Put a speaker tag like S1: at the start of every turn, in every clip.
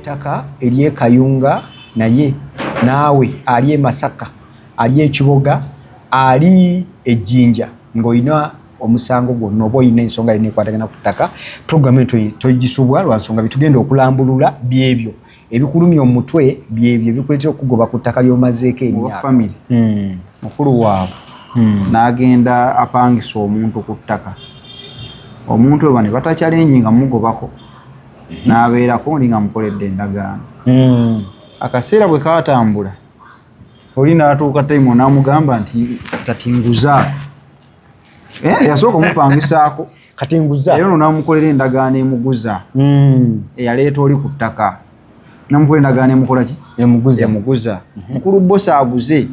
S1: ttaka ery'e Kayunga naye naawe ali e Masaka ali e Kiboga ali e Jinja ng'olina omusango gwonna oba olina ensonga yonna ekwatagana ku ttaka programu togisubwa lwa nsonga bitugenda okulambulula byebyo ebikulumya omutwe byebyo bikuleetera okugoba ku ttaka ly'omazeeko emyaka
S2: family mukulu waabwe n'agenda apangisa omuntu ku ttaka omuntu oyo bane batacyalenjinga mugobako n'abeerako oli nga mukoledde endagaano akaseera bwe kaatambula oli n'atuuka tayimu n'amugamba nti kati nguza yasooka omupangisaako
S1: kati nguza
S2: era ono n'amukolera endagaano emuguza eyaleeta oli ku ttaka namukola endagaano emukola ki emuguza mukulu bosi aguze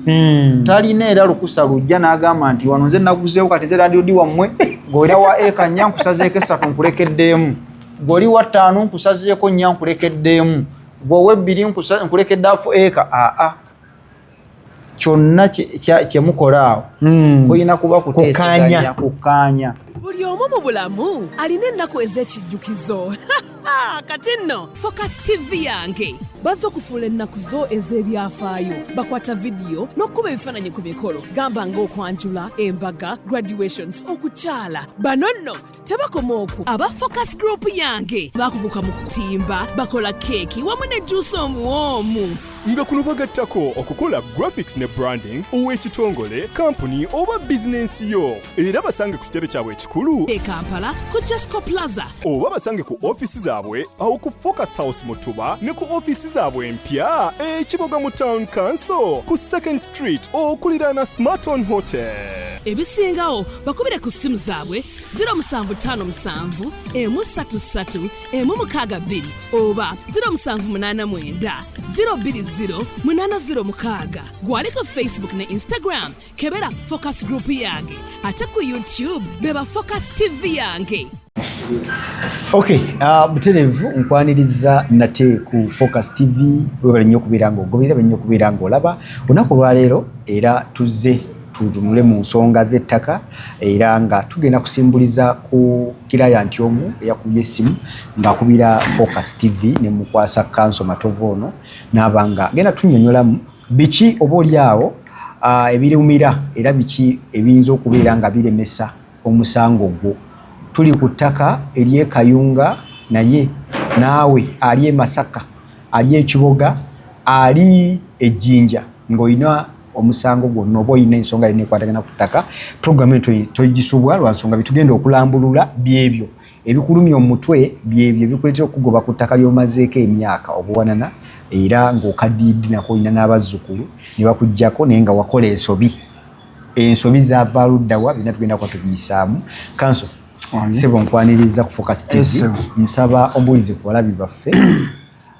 S2: talina era lukusa lujja n'agamba nti wano nze naguzeewo kati ze landiodi wammwe ng'oli wa eka nnya nkusazeeko 3 nkulekeddeemu gw'oli wa 5 nkusazeeko nnya nkulekeddeemu gw'owa 2 nkulekedde afu eka kyonna kyemukola awo kulina kuba kuteeseganya kukkaanya
S3: buli omu mu bulamu alina ennaku ez'ekijjukizo kati nno Focus TV yange bazze okufuula ennaku zo ez'ebyafaayo bakwata vidiyo n'okkuba ebifaananyi ku mikolo gamba ng'okwanjula embaga graduations okukyala bano nno tebakoma okwo aba Focus Group yange bakuguka mu kutimba bakola keeki wamu ne juice omuwoomu
S4: nga kuno bagattako okukola graphics ne branding ow'ekitongole kampuni oba bizinensi yo era basange ku kitebe kyabwe ekikulu
S3: e Kampala ku Jesco Plaza
S4: oba basange ku ofisi zaabwe awo ku Focus House Mutuba ne ku ofisi zaabwe empya Kiboga mu Town Council ku 2nd Street okuliraana Smarton Hotel.
S3: Ebisingawo bakubire ku simu zaabwe 0757 133 162 oba 0789 020 806 gwali ku Facebook ne Instagram kebera Focus Group yange ate ku YouTube beba Focus TV yange.
S1: Okay, buterevu nkwaniriza nate ku Focus TV webale nnyo kubeera ng'ogoberera bwe nnyo kubeera ng'olaba olunaku lwaleero era tuzze tutunule mu nsonga z'ettaka era nga tugenda kusimbuliza ku kilayanti omu eyakubye essimu ng'akubira Focus TV ne mukwasa Kanso Matovu ono n'abanga genda tunnyonnyolamu biki oba oliawo ebirumira era biki ebiyinza okubeera nga biremesa omusango gwo tuli ku ttaka ery'e Kayunga naye naawe ali e Masaka ali e Kiboga ali e Jinja ng'olina omusango gwonna oba olina ensonga yonna ekwatagana ku ttaka programu togisubwa lwa nsonga bitugenda okulambulula byebyo ebikulumya omutwe byebyo bikuleetera okugoba ku ttaka ly'omazeeko emyaka obuwanana era ng'okaddiiddi nako olina n'abazzukulu ne bakuggyako naye nga wakola ensobi zaava luddawa birina tugenda kuba tubiyisaamu Kanso sebo nkwaniriza ku Focus TV nsaba ombulize ku balabi baffe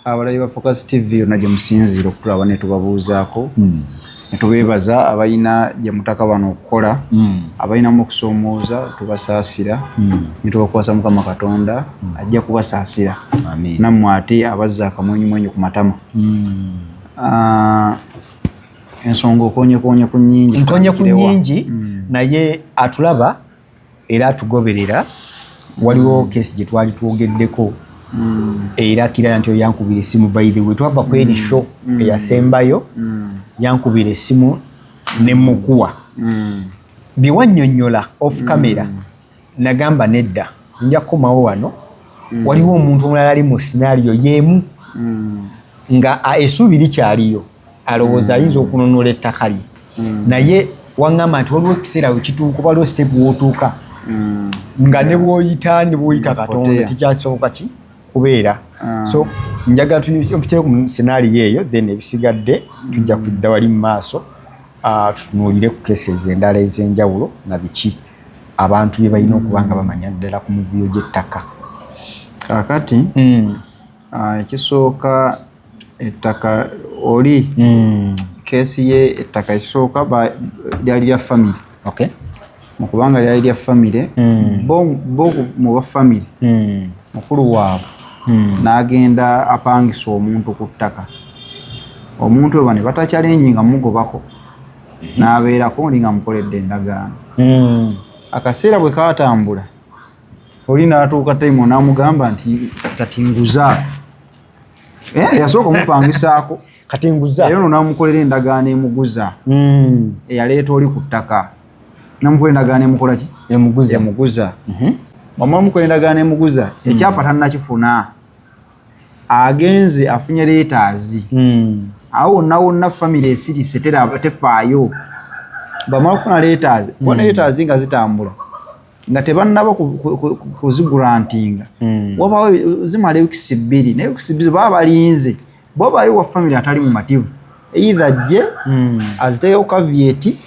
S2: abalabi ba Focus TV yonna gye musinziira okutulaba ne tubabuuzaako ne tubeebaza abalina gye mutaka bano okukola abalinamu okusoomooza tubasaasira ne tubakwasa Mukama Katonda ajja kubasaasira nammwe ate abazza akamwenyumwenyu ku matama ensonga okonyekonye ku nnyingi
S1: naye atulaba era atugoberera waliwo kesi gye twali twogeddeko era kiraya nti yankubira essimu by the way twava ku eri show eyasembayo yankubira essimu ne mukuwa biwannyonnyola off camera nagamba nedda nja kukomawo wano waliwo omuntu omulala ali mu scenario yeemu nga essuubi likyaliyo alowooza ayinza okunonola ettaka lye naye waŋŋamba nti waliwo ekiseera wekituuka waliwo step wootuuka nga ne bw'oyita Katonda tikyasoboka kubeera so njagala tumpitire ku scenario eyo then ebisigadde tujja kudda wali mu maaso tutunuulire ku cases endala ez'enjawulo na biki abantu bye balina okuba nga bamanya ddala ku mivuyo gy'ettaka
S2: kaakati ekisooka ettaka oli keesi ye ettaka ekisooka lyali lya family mukubanga lyali lya family bo mu ba family mukulu waabwe n'agenda apangisa omuntu ku ttaka omuntu oyo bane batacyalenjinga mugobako n'abeerako oli nga mukoledde endagaano akaseera bwe kaatambula oli n'atuuka tayimu n'amugamba nti kati nguza yasooka omupangisaako
S1: kati nguza
S2: eyo namukolera endagaano emuguza eyaleeta oli ku ttaka namukolera endagaano emukola ki emuguza wamala mukolera endagaano emuguza ekyapa tannakifuna agenze afunye leetaazi awo wonna famire esirise tefaayo bamala okufuna leetaazi bona leetaazi nga zitambula nga tebannaba kuzigurantinga wabaawo zimala wikisi 2 naye wikisi 2 baba balinze bwabaayo wa famire atali mumativu either jje aziteyo kavieti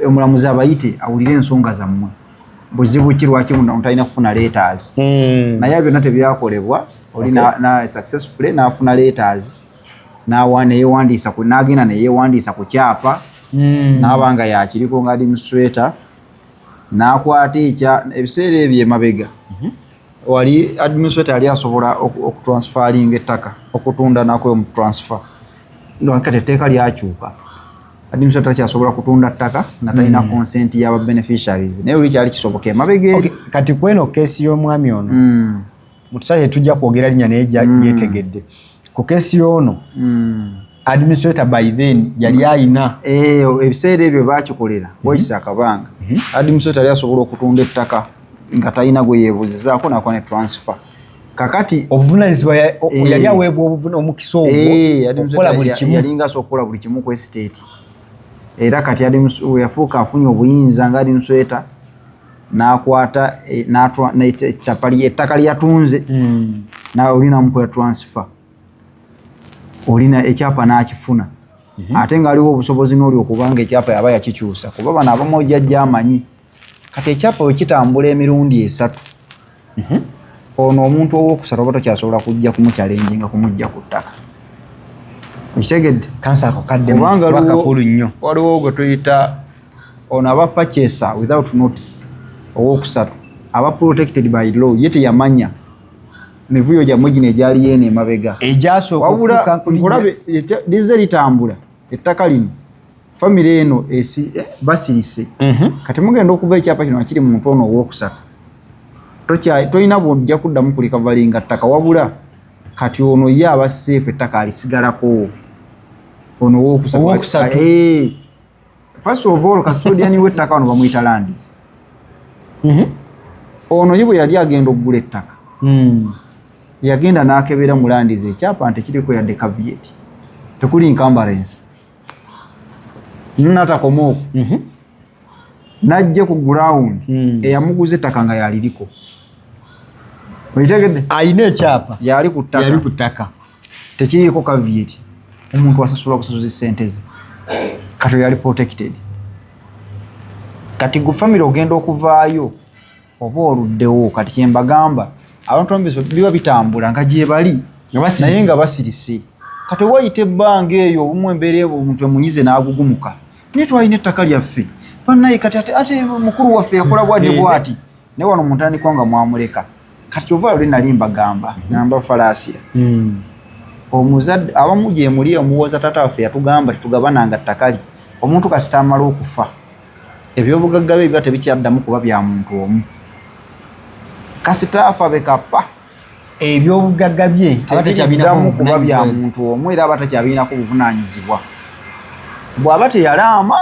S2: omulamuzi abayite awulire ensonga zammwe buzibu ki lwaki talina kufuna leetaazi naye byonna tebyakolebwa oli na successfully n'afuna leetaazi n'agenda neyeewandiisa ku kyapa n'abanga yakiriko nga administrator n'akwata ebiseera ebyo emabega wali administrator yali asobola okutransferinga ettaka okutunda nako mu transfer kati etteeka lyakyuka administrator kyasobola kutunda ttaka nga talina consent y'aba beneficiaries naye oli kyali kisoboka emabega
S1: kati kweno keesi y'omwami ono mutusale tujja kwogera linnya naye yetegedde ku keesi y'ono administrator by then yali ayina
S2: ebiseera ebyo bakikolera wayisa akabanga administrator yali asobola okutunda ettaka nga talina gwe yeebuuzizaako nako ne transfer kakati
S1: obuvunaanyizibwa yali aweebwa omukisa ogwo okukola buli kimu
S2: yalinga asobola okukola buli kimu ku estate era kati yafuuka afunye obuyinza nga administrator n'akwata ettaka lyatunze oli namukola transfer olina ekyapa n'akifuna ate nga aliwo obusobozi n'oli okubanga ekyapa yaba yakikyusa kuba bano abamu jjajja amanyi kati ekyapa bwe kitambula emirundi 3 ono omuntu ow'okusatu oba tokyasobola kujja kumukyalenjinga kumujja ku ttaka okitegedde
S1: kansa ako kaddemubakakulu nnyo
S2: waliwo gwe tuyita ono aba purchaser without notice ow'okusatu aba protected by law ye teyamanya mivuyo gyammwe gino egyali yeeno emabega
S1: egyasooka
S2: lize litambula ettaka lino famire eno basirise kati mugenda okuva ekyapa kino akiri muntu ono ow'okusatu tolina bwojja kuddamu kulikavalinga ttaka wabula kati ono ye aba seefu ettaka alisigalako ono ow'okusatu first of all custodian w'ettaka wano bamuyita landis ono ye bwe yali agenda okugula ettaka yagenda n'akebera mu landis ekyapa nti kiriko yadde caveat tekuli encumbrance natakoma okwo najje ku ground eyamuguza ettaka nga yaliriko oyitegedde
S1: ayina ekyapa
S2: yali ku ttaka tekiriko caveat omuntu asasula kusasuza sente ze kati yali protected kati gu family ogenda okuvaayo oba oluddewo kati kyembagamba abantu ambiso biba bitambula nga gye bali naye nga basirise kati wayita ebbanga eyo obumu embeera omuntu emunyize n'agugumuka naye twalina ettaka lyaffe bannaye kati ate mukulu waffe yakola bwadde bwati naye wano muntandikwa nga mwamuleka kati kyova lwe nali mbagamba namba falaasira omuzadde abamu gye muli omuwoza taata waffe yatugamba tetugabananga ttakali omuntu kasita amala okufa ebyobugagga bye biba tebikyaddamu kuba bya muntu omu kasita afa bekapa
S1: ebyobugagga bye
S2: tebikyaddamu kuba bya muntu omu era aba takyabinako buvunaanyizibwa bw'aba teyalaama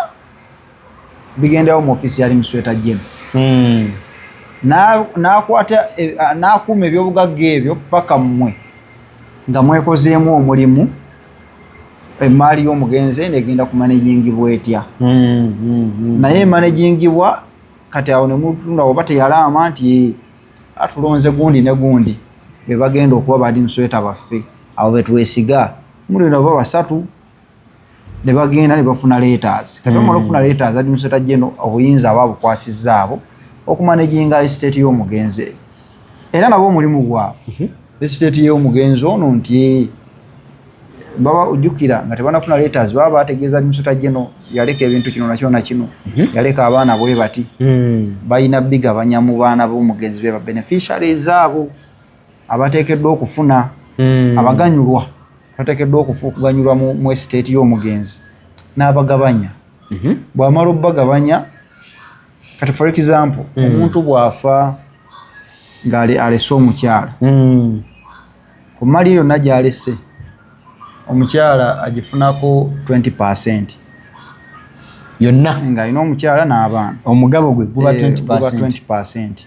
S2: bigendawo mu ofiisi ya administrator general n'akwata n'akuuma ebyobugagga ebyo paka mmwe nga mwekozeemu omulimu emaali y'omugenzi negenda kumanagingibwa etya naye emanagingibwa kati awo ne mutunda oba teyalaama nti atulonze gundi ne gundi be bagenda okuba ba administrator baffe awo betwesiga mulina oba 3 ne bagenda ne bafuna letters kati bamala okufuna letters administrator general obuyinza aba bukwasizza abo okumanaginga estate y'omugenzi era nabo omulimu gwabwe estate y'omugenzi ono nti baba ojjukira nga tebanafuna letters baba bategeeza administrator general yaleka ebintu kino nakyo na kino yaleka abaana bwe bati balina bigabanya mu baana b'omugenzi be ba beneficiaries abo abateekeddwa okufuna abaganyulwa bateekeddwa okuganyulwa mu estate y'omugenzi n'abagabanya bw'amala obbagabanya kati for example omuntu bw'afa ng'alese omukyala ku mali yonna gy'alese omukyala agifunako 20%
S1: yonna
S2: ng'alina omukyala n'abaana
S1: omugabo gwe guba
S2: guba
S1: 20%.
S2: 20%.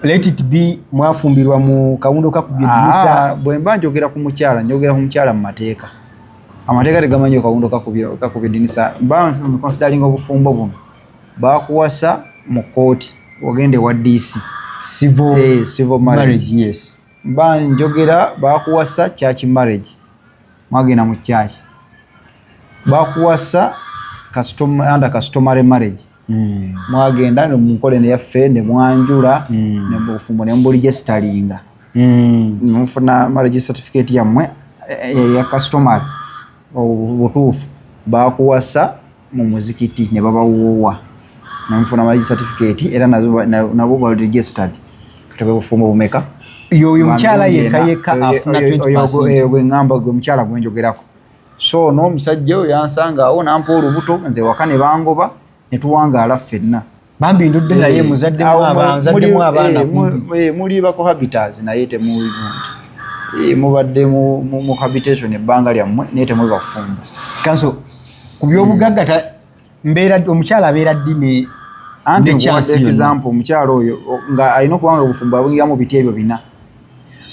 S1: Let it be mwafumbirwa mu kawundo kakubye eddirisa.
S2: Bwe mba njogera ku mukyala njogera ku mukyala mu mateeka. Amateeka tegamanyi akawundo kakubye eddirisa. Mba considering obufumbo buno baakuwasa mu kooti ogende wa DC. Civil marriage.
S1: Yes.
S2: Mba njogera baakuwasa church marriage. Mwagenda mu church. Baakuwasa under customary marriage. Mwagenda ne mukole ne yaffe ne mwanjula ne bufumbo ne mbuligestalinga. Mufuna marriage certificate yammwe ya customary obutuufu baakuwasa mu muzikiti ne babawuwa namufuna marriage certificate era nabo ba registered katabe bufumbo bumeka
S1: yoyo mukyala yeka afuna 20%.
S2: Gwe ngamba gwe mukyala gwe njogerako. So no musajja oyo yansanga awo nampa olubuto nze wakane bangoba ne tuwangaala ffenna.
S1: Bambi ndudde naye muzadde mu abaana
S2: muli ba cohabitants naye temuli mubadde mu habitation ebbanga lyammwe naye temuli bafumbo.
S1: Kanso ku byobugagga mbeera omukyala abeera ddine
S2: anti example omukyala oyo nga alina okubanga obufumbo abwingira mu biti ebyo bina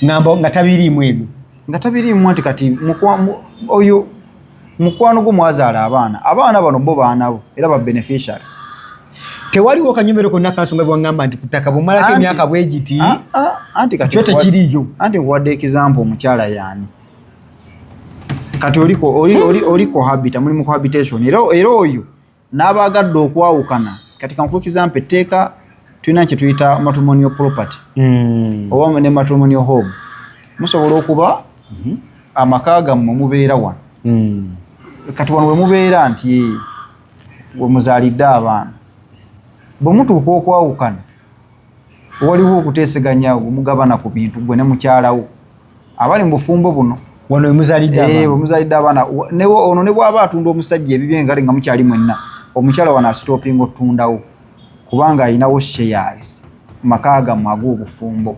S1: ngamba nga tabiriimu ebyo
S2: nga tabiriimu anti kati oyo mukwano gwo mwazaala abaana bano bo baanabo era ba beneficiary.
S1: Tewaliwo kanyumero konna kansonga bwangamba nti kutaka bumalako emyaka bwegiti
S2: anti kati
S1: kyote kiriyo.
S2: Anti nkuwadde example omukyala yaani kati oliko habita muli mu cohabitation era oyo n'abaagadde okwawukana kati kankuwa example etteeka tulina kye tuyita matrimonial property oba ne matrimonial home musobola okuba amaka gammwe mubeera wano kati wano we mubeera nti we muzaalidde abaana bwe mutuuka okwawukana waliwo okuteeseganya mugabana ku bintu gwe ne mukyalawo abali mu bufumbo buno
S1: wano we muzaalidde
S2: abaana ono ne bw'aba atunda omusajja ebibye ngale nga mukyali mwenna omukyala wano asitopinga otundawo kubanga ayinawo shares maka gammwe ag'obufumbo.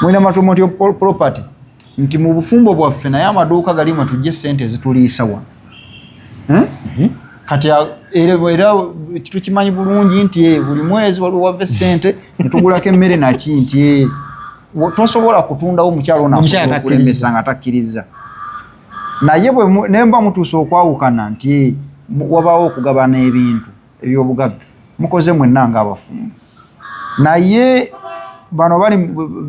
S2: Mwina matrimonial property nti mu bufumbo bwaffe naye amaduuka galimu tujje ssente ezituliisa wano. Kati era tukimanyi bulungi nti buli mwezi waliwo wava ssente ne tugulako emmere naki nti tosobola kutundawo omukyalo nasobola okulemesa nga takkiriza. Naye ne mba mutuusa okwawukana nti wabaawo okugabana ebintu ebyobugagga mukoze mwenna ng'abafumbo. Naye bano bali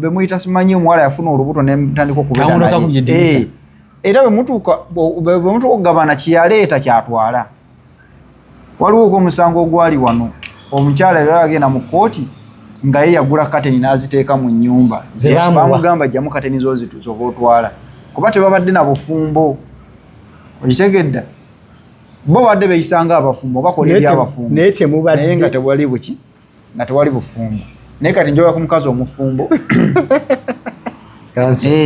S2: be muyita simanyi omuwala yafuna olubuto ne mutandika okubeera naye era bwe mutuuka okugabana kyeyaleeta kyatwala. Waliwo omusango ogwali wano omukyala era agenda mu kooti nga ye yagula kateni n'aziteeka mu nnyumba bamugamba jjamu kateni zoba otwala kuba tebabadde na bufumbo. Okitegedda bo badde beeyisanga abafumbo bakola ebyabafumbo naye nga tewali buki nga tewali bufumbo. Naye kati njoga ku mukazi omufumbo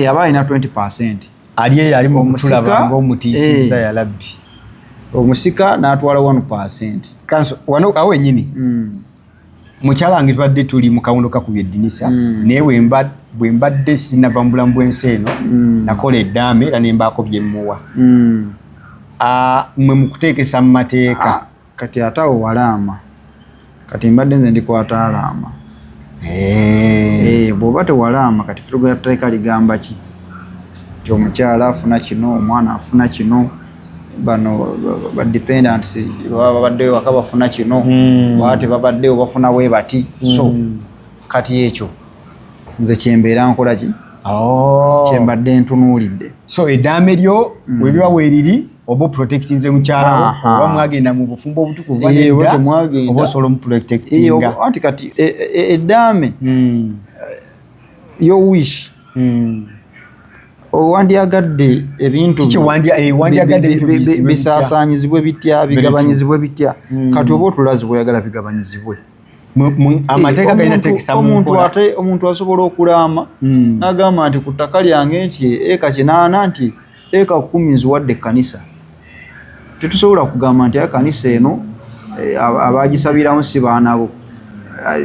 S2: aba alina 20%
S1: ali mu kutulaba ng'omutiisizza yalabbi
S2: omusika n'atwala 1%.
S1: Kanso wano awo ennyini mukyala wange tubadde tuli mu kawundo kakubye eddinisa naye bwe mbadde sinava mu bulamu bw'ensi eno nakola eddaame era ne mbaako bye mmuwa mwe mu kuteekesa mu mateeka.
S2: Kati ate awo walaama kati mbadde nze ndikwata alaama bw'oba tewalaama kati ffe tteeka ligamba ki nti omukyala afuna kino omwana afuna kino bano ba dependents babaddeyo waka bafuna kino baba tebabaddeyo bafuna we bati. So kati ekyo nze kyembeera nkola ki kyembadde ntunuulidde.
S1: So eddaame lyo bwe liba weeriri oba protectinze mukyalawo oba mwagenda mu bufumbo obutukuvu oba osobola omuprotectinga.
S2: Anti kati eddaame yo wish owandyagadde ebintu bisaasaanyizibwe bitya bigabanyizibwe bitya kati oba otulazi bweyagala bigabanyizibwe.
S1: Amateeka galina tekisa mu nkola.
S2: Omuntu asobola okulaama n'agamba nti ku ttaka lyange nti eka 8 nti eka 10 nziwadde ekkanisa. Tetusobola kugamba nti ekkanisa eno abagisabiramu si baanabo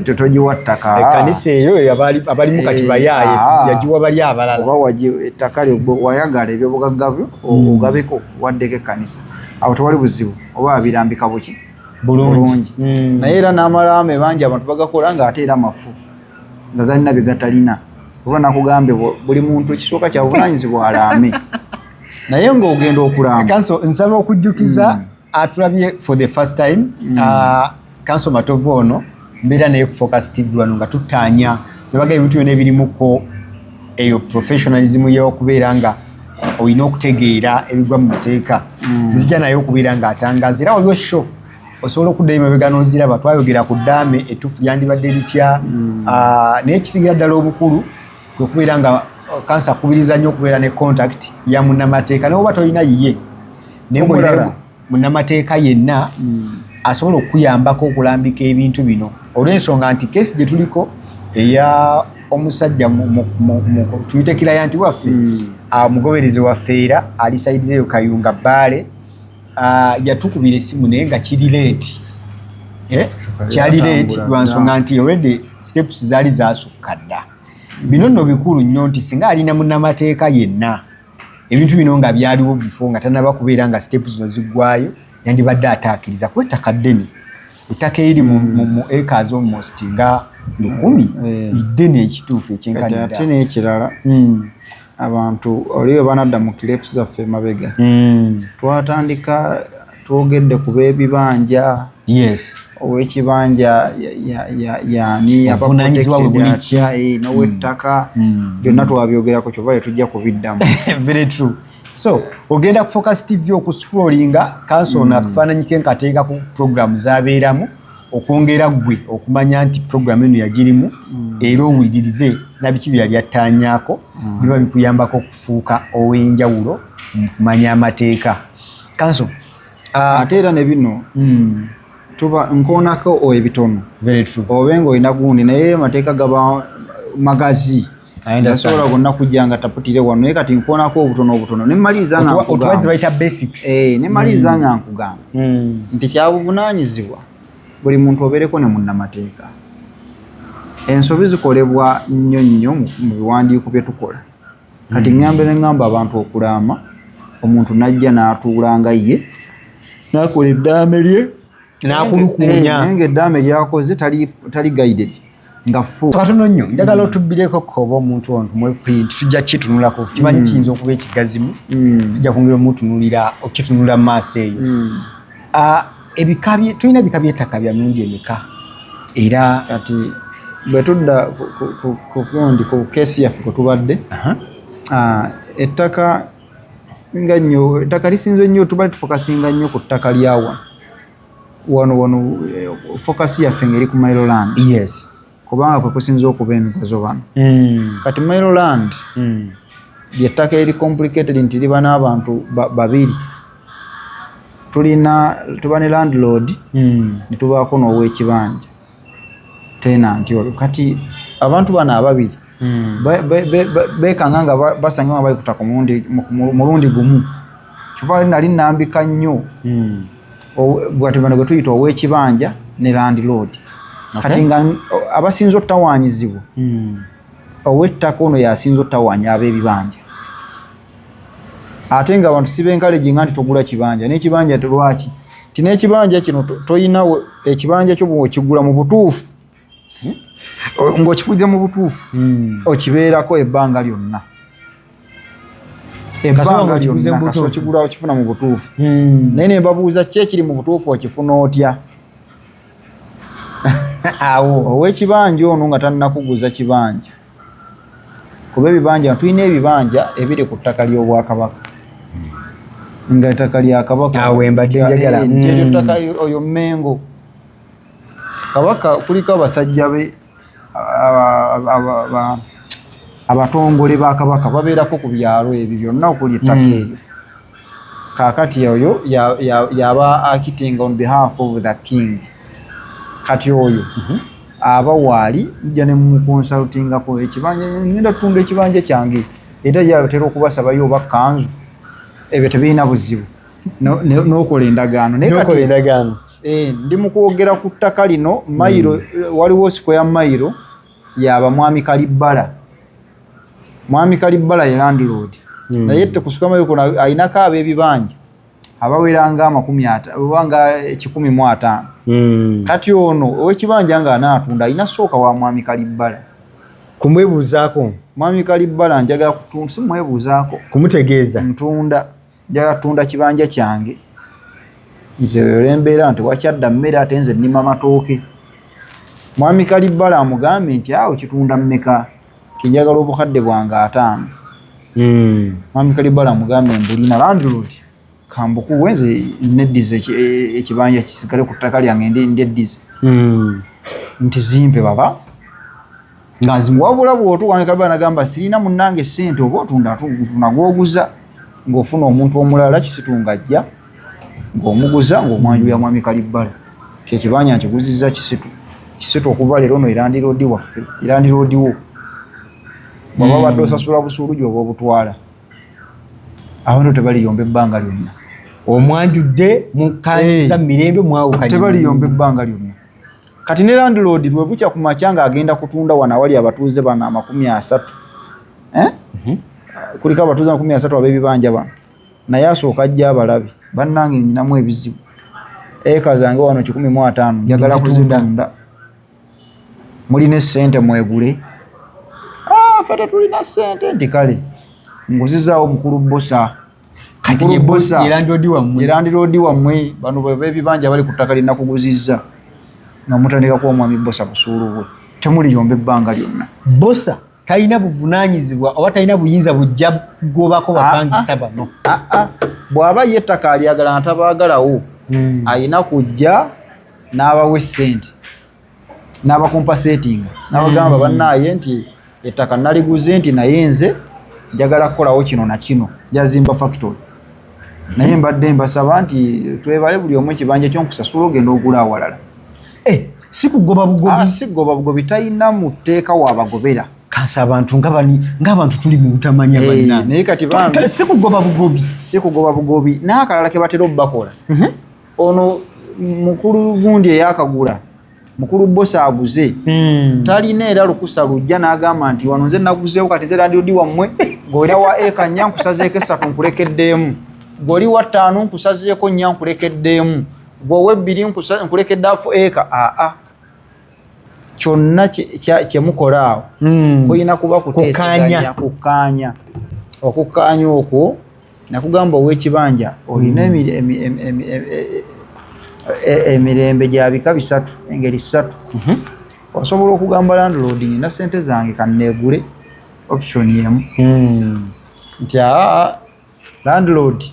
S2: togiwa ttaka
S1: ekkanisa eyo abalimu kati bayaaye yagiwa bali abalala
S2: oba ettaka lyo wayagala ebyobugagga byo ogabeko waddeko ekkanisa awo tewali buzibu oba abirambika buki bulungi naye era n'amalaame bangi abantu bagakola ng'ate era mafu nga galina bye gatalina oba nakugambye buli muntu ekisooka kya buvunaanyizibwa alaame naye ng'ogenda okulamba
S1: kanso nsaba okujjukiza atulabye for the first time kanso Matovu ono mbeera naye ku Focus TV wano nga tutaanya nebaga ebintu byonna ebirimuko eyo professionalism y'okubeera nga olina okutegeera ebigwa mu mateeka nzija naye okubeera ng'atangaza era waliwo show osobola okuddayo emabega n'oziraba twayogera ku ddaame ettuufu lyandibadde litya naye ekisingira ddala obukulu kwe kubeera nga kansa akubiriza nnyo okubeera ne contact ya munnamateeka naye oba tolina yiye naye bwera munnamateeka yenna asobola okuyambako okulambika ebintu bino olw'ensonga nti keesi gye tuliko eya omusajja tuyite kilayanti waffe omugoberezi waffe era ali saidize eyo Kayunga Bbaale yatukubira essimu naye nga kiri leeti kyali leeti lwansonga nti already steps zaali zasukka dda bino nno bikulu nnyo nti singa alina munnamateeka yenna ebintu bino nga byaliwo bifo nga tanaba kubeera nga steps zino ziggwayo yandibadde ataakiriza kuba ettaka ddene ettaka eri mu acres almost nga 10 iddene ekituufu ekyenkanidda
S2: ate n'ekirala abantu oliyo banadda mu clips zaffe mabega twatandika twogedde ku b'ebibanja
S1: yes
S2: ow'ekibanja yani n'ow'ettaka byonna twabyogerako kyova tujja kubiddamu
S1: very true so ogenda ku Focus TV okuscrollinga kanso ono akafaananyi nkateeka ku program zabeeramu okwongera gwe okumanya nti program eno yagirimu era owuliririze nabiki byali attaanyaako biba bikuyambako okufuuka ow'enjawulo mu kumanya amateeka kanso
S2: ate era ne bino tuba nkoonako ebitono
S1: very true
S2: obenga olina gundi naye amateeka gaba magazi ndasobola gonna kujja nga taputire wano naye kati nkoonako obutono nemmaliriza nga nemmaliriza nga nkugamba nti kyabuvunaanyizibwa buli muntu obeereko ne munnamateeka ensobi zikolebwa nnyo mu biwandiiko bye tukola kati ŋŋambe ne ŋŋamba abantu okulaama omuntu najja n'atuula nga ye n'akola eddaame lye
S1: n'akulukuunya
S2: naye ng'eddaame lyakoze tali guided nga fu
S1: katono nnyo njagala otubbireko koba omuntu ono tumwekwinti tujja kitunulako kimanyi kiyinza okuba ekigazimu tujja kwongera omutunulira okitunula mu maaso eyo tulina bika by'ettaka bya mirundi emeka era
S2: kati bwe tudda ku keesi yaffe kwe tubadde ettaka nga nnyo ettaka lisinze nnyo tubadde tufokasinga nnyo ku ttaka lya wano fokasi yaffe ng'eri ku Maryland
S1: yes
S2: kubanga kwe kusinza okuba emigozo bano kati Maryland lyettaka eri complicated nti liba n'abantu babiri tuba ne landlord ne tubaako n'ow'ekibanja tenanti olwo kati abantu bano ababiri beekanga nga basanga nga bali ku ttaka mulundi gumu kiva nali nnambika nnyo bwati bano gwe tuyita ow'ekibanja ne landlord kati nga abasinza ottawaanyizibwa ow'ettaka ono yasinza ottawaanya ab'ebibanja ate nga abantu si benkalegi nga nti togula kibanja n'ekibanja lwaki ti n'ekibanja kino toyina ekibanja kyo bw'okigula mu butuufu ng'okifujja mu butuufu okibeerako ebbanga lyonna kasa okigula okifuna mu butuufu naye ne mbabuuza ki ekiri mu butuufu okifuna otya awo ow'ekibanja ono nga tannakuguza kibanja kuba ebibanja tulina ebibanja ebiri ku ttaka ly'Obwakabaka nga ettaka lya Kabaka
S1: awo embadde njagala
S2: eryo ttaka oyo Mmengo Kabaka kuliko abasajja be abatongole ba Kabaka babeerako ku byalo ebyo byonna okuli ettaka eryo kaakati oyo yaba acting on behalf of the king kati oyo aba waali nja ne mu consultingako ekibanja ngenda tutunda ekibanja kyange era yatera okubasabayo oba kanzu ebyo tebirina buzibu n'okola endagaano ndi mu kwogera ku ttaka lino mayiro waliwo square mayiro yaba mwami Kalibbala. Mwami Kalibbala ye landlord. Naye tekusukka mayiro kuna ayinako ab'ebibanja abaweranga 150. Kati ono ow'ekibanja nga anaatunda ayina sooka wa mwami Kalibbala.
S1: Kumwebuuzaako
S2: Mwami Kalibbala njagala kutunda, si mwebuuzaako,
S1: kumutegeeza
S2: ntunda, njagala kutunda kibanja kyange. Nze olembeera nti wakyadda mmere ate nze nnima amatooke. Mwami Kalibbala amugambye nti awo kitunda mmeka, kinjagala obukadde bwange 5. Mwami Kalibbala amugambye mbulina landlord kambukuwe nze neddize ekibanja kisigale ku ttaka lyange ndeddize. Nti zimpe baba wabula bw'otuuka Mwami Kalibbala nagamba sirina munnange ssente oba otunda gwoguza ng'ofuna omuntu omulala kisitunga ajja ng'omuguza ng'omwanjuya Mwami Kalibbala. Kyekibanja nkiguzizza Kisitu okuva leero no irandiroodi waffe, irandiroodi wo bw'aba badde osasula busuulu gy'oba obutwala abantu tebaliyomba ebbanga lyonna.
S1: Omwanjudde mukanyiza mirembe mwawukanye
S2: tebaliyomba ebbanga lyonna. Kati ne landlord lwe bukya ku makya ng'agenda kutunda wano awali abatuuze bano 30. Kuliko abatuuze 30 ab'ebibanja bano naye asooka ajja abalabe bannange nyinamu ebizibu, eka zange wano 15 njagala kuzitunda, mulina essente mwegule. Fete tulina ssente. Nti kale nguzizaawo mukulu bosa.
S1: Kati ye bosa
S2: irandiroodi wammwe bano b'ebibanja bali ku ttaka lina kuguzizza n'omutandika kuba mwami bosa busuulu bwe, temuliyomba ebbanga lyonna.
S1: Bosa talina buvunaanyizibwa oba talina buyinza bujja gobako bapangisa bano.
S2: Bw'aba ye ettaka alyagala nga tabaagalawo ayina kujja n'abawa essente n'abakompasetinga n'abagamba bannaaye nti ettaka naliguze nti naye nze njagala kukolawo kino na kino, jazimba factory. Naye mbadde mbasaba nti twebale buli omu ekibanja ky'onkusasula ogenda ogula awalala.
S1: Si kugoba bugobi.
S2: Si kugoba bugobi, talina mu tteeka wabagobera.
S1: Kansa abantu ng'abantu tuli mu butamanya banna.
S2: Naye kati bambi
S1: si kugoba bugobi.
S2: Si kugoba bugobi. N'akalala ke batera obbakola. Ono mukulu gundi eyakagula, mukulu bosa aguze. Talina era lukusa lujja n'agamba nti wano nze naguzeewo kati nze landlord wammwe ng'oli wa eka 4 nkusazeeko 3 nkulekeddeemu, ng'oli wa 5 nkusazeeko 4 nkulekeddeemu, gwowe 2 nkulekedde afu eka. Kyonna kyemukola awo kulina kuba kuteesaganya, kukkaanya. Okukkaanya okwo nakugamba ow'ekibanja olina emirembe gya bika 3, engeri 3. Osobola okugamba landlord nina ssente zange kanneegule option yemu. Nti landlord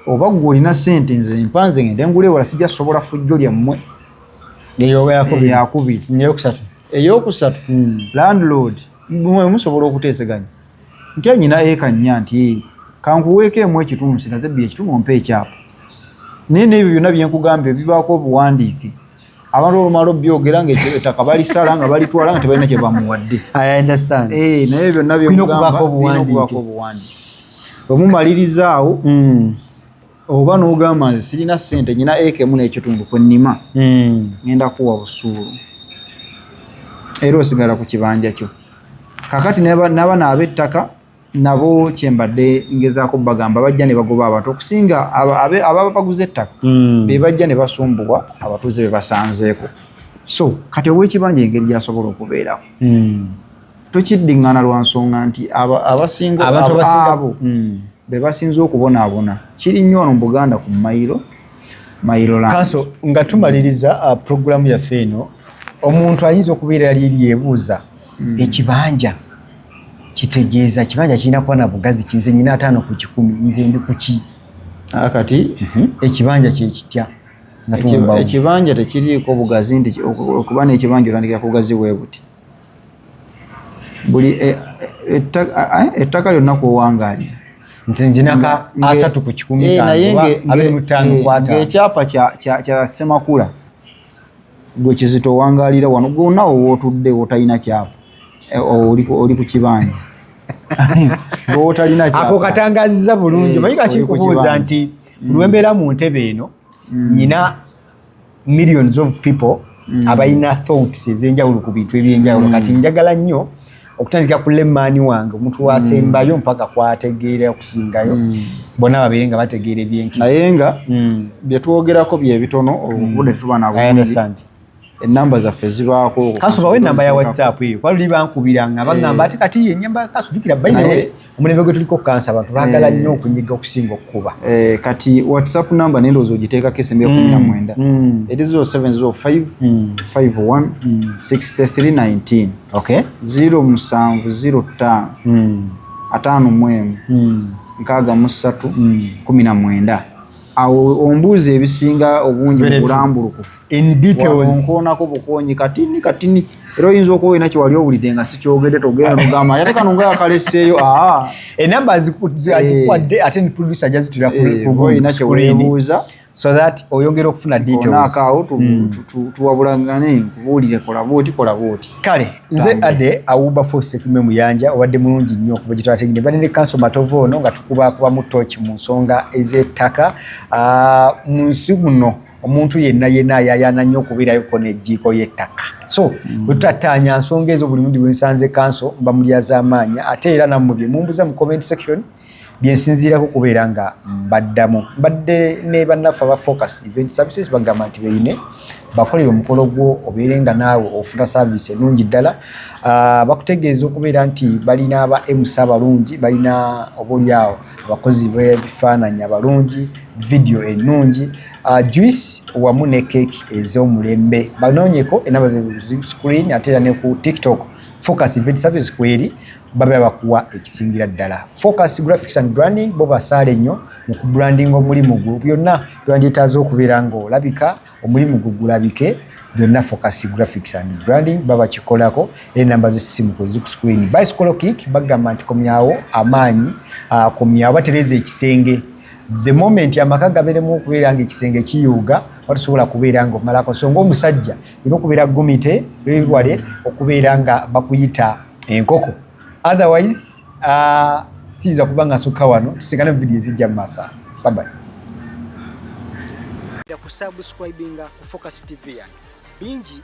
S2: oba gwe olina ssente nze mpanze ngende ngule wala sijja sobola fujjo lyammwe. Eyokusatu landlord mwe musobola okuteeseganya nti nyina eka 4 nti kankuweeko emu ekitundu sinaze 2 ekitundu ompe ekyapa. Naye n'ebyo byonna byenkugambye bibaako obuwandiike. Abantu olumala byogera ng'ettaka balisala nga balitwala nga tebalina kye bamuwadde.
S1: I understand.
S2: Naye byonna byekugamba kubaako obuwandiike. Bwe mumaliriza oba n'ogamba nze sirina ssente nyina eka 1 n'ekitundu kwe nnima ngenda kuwa busuulu era osigala ku kibanja kyo. Kakati n'abana ab'ettaka nabo kyembadde ngezaako bagamba bajja ne bagoba abantu okusinga ababa baguze ettaka be bajja ne basumbuwa abatuuze be basanzeeko. So kati ow'ekibanja engeri gyasobola okubeerawo tokiddiŋŋana lwa nsonga nti abasinga abo be basinze okubonaabona kiri nnyo wano mu Buganda ku mayiro land.
S1: Kanso nga tumaliriza programu yaffe eno, omuntu ayinza okubeera yali yeebuuza ekibanja kitegeeza kibanja kirina kuba na bugazi kinze nyina 5 ku 10 nze ndi ku ki?
S2: Kati
S1: ekibanja kye kitya?
S2: Ekibanja tekiriiko bugazi nti okuba n'ekibanja otandikira ku bugazi bwe buti. Buli ettaka lyonna kuwangaalira
S1: nti nzinaka 3 ku 10
S2: ng'ekyapa kya Ssemakula gwe Kizito owangaalira wano gwonna wootudde wotalina kyapa oli ku kibanja wotalina kyapa.
S1: Ako katangaziza bulungi. Manyi kakikubuuza nti lwembeera mu ntebe eno nyina millions of people abayina thoughts ezenjawulo ku bintu ebyenjawulo kati njagala nnyo okutandika ku Lemmani wange omuntu wasembayo mpaka kwategeera okusingayo bonna babeere nga bategeera ebyenkisi
S2: naye nga bye twogerako bye bitono obudde tuba nabo enamba zaffe zibaako
S1: kasobawe enamba ya WhatsApp eyo kwaluli bankubiranga bagamba ate kati ennyamba kasujukira bayinawe omulembe gwe tuliko kansa abantu baagala nnyo okunyiga okusinga okukuba
S2: kati WhatsApp number nendowooza ogiteekako esembe 19 it is 0705 51 6319
S1: okay
S2: 0705 51 6319 awo ombuuza ebisinga obungi mu bulambulukufu
S1: in details
S2: nkoonako bukonyi katini era oyinza okuba olina kyewali owulidde nga sikyogedde togenda nogamba ate kano nga yakaleseeyo
S1: enamba azikuwadde ate ne producer ajazitira
S2: olina kyeweebuuza
S1: so that oyongera okufuna details
S2: onakaawo tuwabulangane nkubuulire kola booti
S1: kale nze ade awuba force kimwe muyanja obadde mulungi nnyo okuva gye twategedde badde ne kanso matovu ono nga tukubakuba mu tooki mu nsonga ez'ettaka mu nsi muno omuntu yenna ayayana nnyo okubeerayoko n'ejjiiko y'ettaka so bwe tutattaanya nsonga ezo buli mundi bwensanze kanso mba mulyazaamaanyi ate era nammwe bye mumbuza mu comment section byensinziirako kubeera nga mbaddamu mbadde ne bannaffe aba Focus Event Services bagamba nti beine bakolera omukolo gwo obeere nga naawe ofuna service ennungi ddala bakutegeeza okubeera nti balina aba MC abalungi balina obaoliawo abakozi b'ebifaananyi abalungi video ennungi juice wamu ne keeki ez'omulembe banoonyeko enamba screen ate era ne ku TikTok Focus Event Services kweri babe bakuwa ekisingira ddala Focus Graphics and Branding bo basaale nnyo mu kubranding omulimu gwo byonna byandetaaza okubeera ng'olabika omulimu gwo gulabike byonna Focus Graphics and Branding baba kikolako enamba z'essimu ku screen Bicycle Kick bagamba nti komyawo amaanyi komyawo batereza ekisenge the moment amaka gaberemu okubeera ng'ekisenge kiyuuga batusobola kubeera ng'omalako so ng'omusajja olina okubeera gomite bebwale okubeera nga bakuyita enkoko otherwise siyinza kuba nga nsukka wano tusigane mu vidiyo ezijja mu maaso bye bye
S5: ku subscribinga ku Focus TV yange bingi